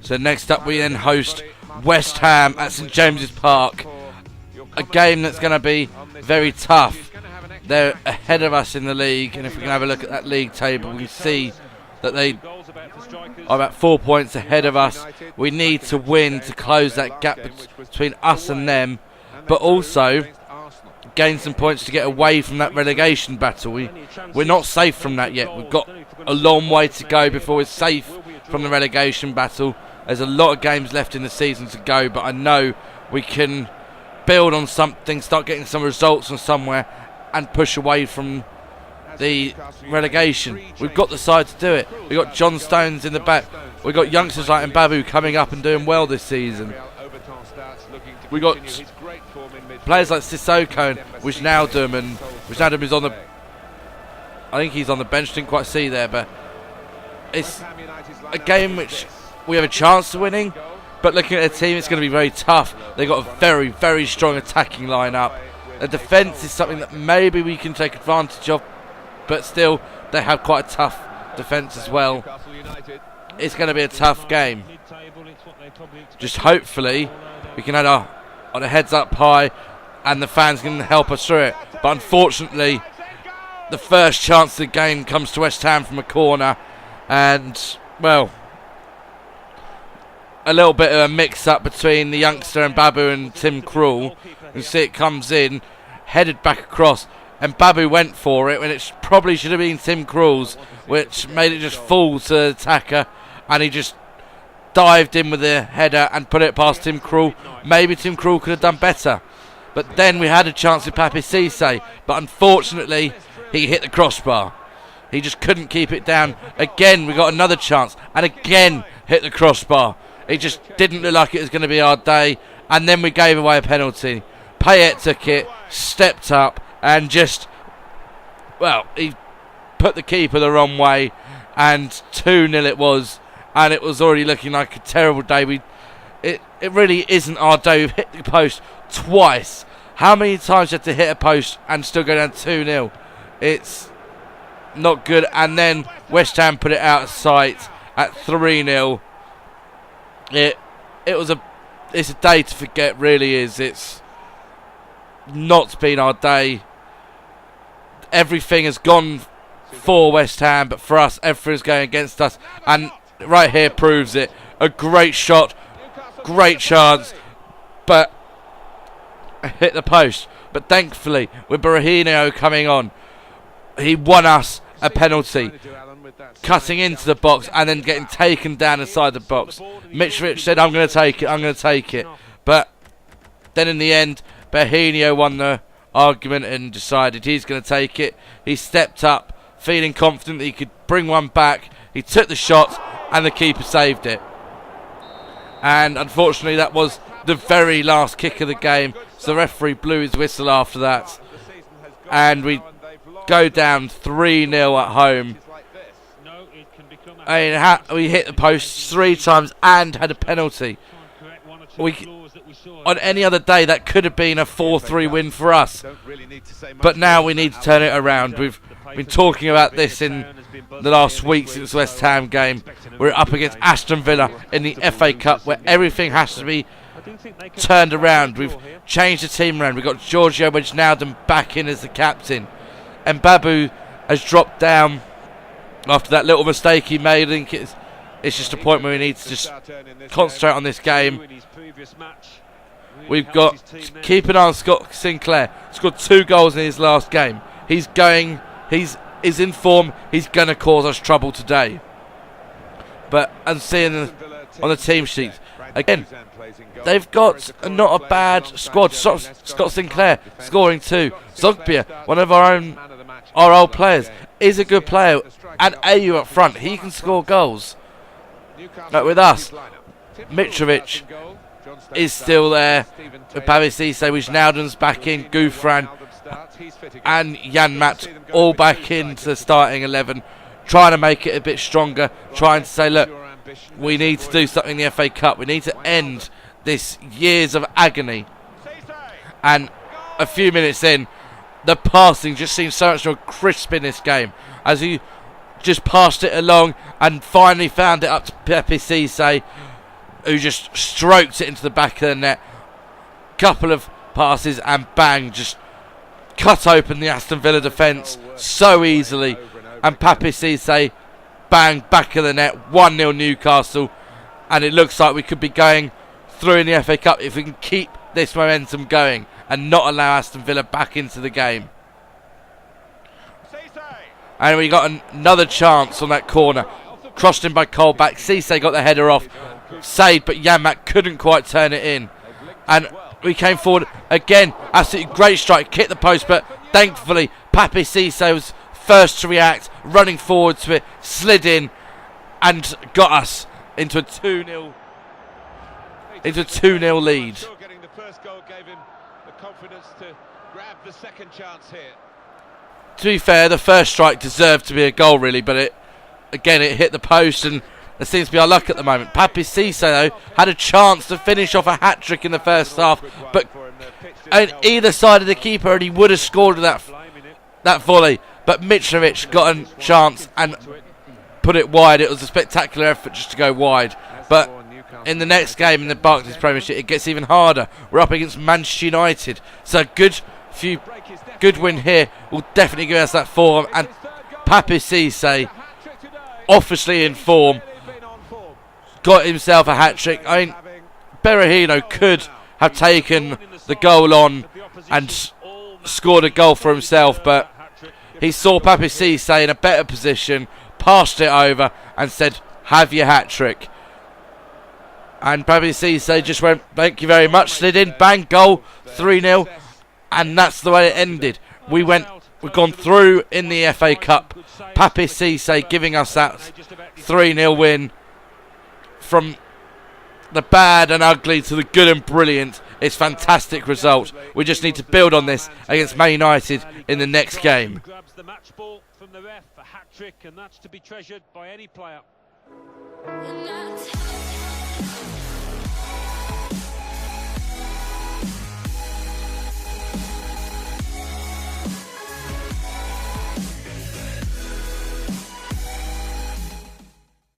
So next up we then host West Ham at St James's Park. A game that's going to be very tough. They're ahead of us in the league, and if we can have a look at that league table, we can see that they are about 4 points ahead of us. We need to win to close that gap between us and them, but also gain some points to get away from that relegation battle. We're not safe from that yet. We've got a long way to go before we're safe from the relegation battle. There's a lot of games left in the season to go, but I know we can build on something, start getting some results from somewhere, and push away from the relegation. We've got the side to do it. We've got John Stones in the back. We've got youngsters like Mbabu coming up and doing well this season. We've got players like Sissoko and Wijnaldum, and Wijnaldum is on the... I think he's on the bench, didn't quite see there, but it's a game which we have a chance of winning, but looking at the team, it's going to be very tough. They've got a very, very strong attacking lineup. The defence is something that maybe we can take advantage of, but still, they have quite a tough defence as well. It's going to be a tough game. Just hopefully, we can have on a heads up high, and the fans can help us through it. But unfortunately, the first chance of the game comes to West Ham from a corner, and, well, a little bit of a mix-up between the youngster and Babu and Tim Krul. You see it comes in, headed back across, and Babu went for it when it probably should have been Tim Krul's, which made it just fall to the attacker, and he just dived in with the header and put it past Tim Krul. Maybe Tim Krul could have done better, but then we had a chance with Papi Cisse, but unfortunately he hit the crossbar. He just couldn't keep it down. Again, we got another chance, and again hit the crossbar. It just didn't look like it was going to be our day, and then we gave away a penalty. Payet took it, stepped up, and just, well, he put the keeper the wrong way, and 2-0 it was, and it was already looking like a terrible day. It really isn't our day. We've hit the post twice. How many times do you have to hit a post and still go down 2-0? It's not good, and then West Ham put it out of sight at 3-0. It's a day to forget, really is. It's not been our day. Everything has gone for West Ham, but for us, everything's going against us. And right here proves it. A great shot, great chance, but hit the post. But thankfully, with Berahino coming on, he won us a penalty, cutting into the box and then getting taken down inside the box. Mitrovic said, I'm going to take it. But then in the end, Berahino won the argument and decided he's going to take it. He stepped up, feeling confident that he could bring one back. He took the shot and the keeper saved it. And unfortunately, that was the very last kick of the game. So the referee blew his whistle after that. And we go down 3-0 at home. We hit the post 3 times and had a penalty. On any other day, that could have been a 4-3 win for us. But now we need to turn it around. We've been talking about this in the last week since the West Ham game. We're up against Aston Villa in the FA Cup, where everything has to be turned around. We've changed the team around. We've got Giorgio Wijnaldum back in as the captain. And Babu has dropped down after that little mistake he made. I think it's just a point where we need to just concentrate on this game. We've got to keep an eye on Scott Sinclair. Scored 2 goals in his last game. He's in form. He's going to cause us trouble today. But and seeing on the team sheet again, they've got not a bad squad. Scott Sinclair scoring 2. Zogbia, one of our old players, is a good player. And Ayew up front, he can score goals. But with us, Mitrovic is still there. With Papi Cisse, Wijnaldum's back in, Gouffran and Jan Mat all back into the starting 11, trying to make it a bit stronger, trying to say, look, we need to do something in the FA Cup. We need to end this years of agony. And a few minutes in, the passing just seems so much more crisp in this game, as he just passed it along and finally found it up to Papi Cisse. who just stroked it into the back of the net. Couple of passes and bang, just cut open the Aston Villa defence so easily. And Papi Cisse, bang, back of the net, 1-0 Newcastle. And it looks like we could be going through in the FA Cup if we can keep this momentum going and not allow Aston Villa back into the game. And we got another chance on that corner. Crossed in by Colback. Cisse got the header off. Saved, but Yanmak couldn't quite turn it in. And we came forward again. Absolutely great strike. Hit the post, but thankfully Papi Cisse was first to react. Running forward to it. Slid in and got us into a 2-0 lead. Getting the first goal gave him the confidence to grab the second chance here. To be fair, the first strike deserved to be a goal, really, but it hit the post, and there seems to be our luck at the moment. Papi Cisse, though, had a chance to finish off a hat-trick in the first half, but on either side of the keeper, and he would have scored with that volley. But Mitrovic got a chance and put it wide. It was a spectacular effort just to go wide. But in the next game in the Barclays Premiership, it gets even harder. We're up against Manchester United, so good win here will definitely give us that form. And Papi Cisse, obviously in form, got himself a hat-trick. I mean, Berahino could have taken the goal on and scored a goal for himself, but he saw Papi Cisse in a better position, passed it over and said, have your hat-trick. And Papi Cisse just went, thank you very much, slid in, bang, goal, 3-0, and that's the way it ended. We've gone through in the FA Cup. Papi Cisse giving us that 3-0 win. From the bad and ugly to the good and brilliant, it's a fantastic result. We just need to build on this against Man United in the next game. Grabs the match ball from the ref, a hat-trick, and that's to be treasured by any player.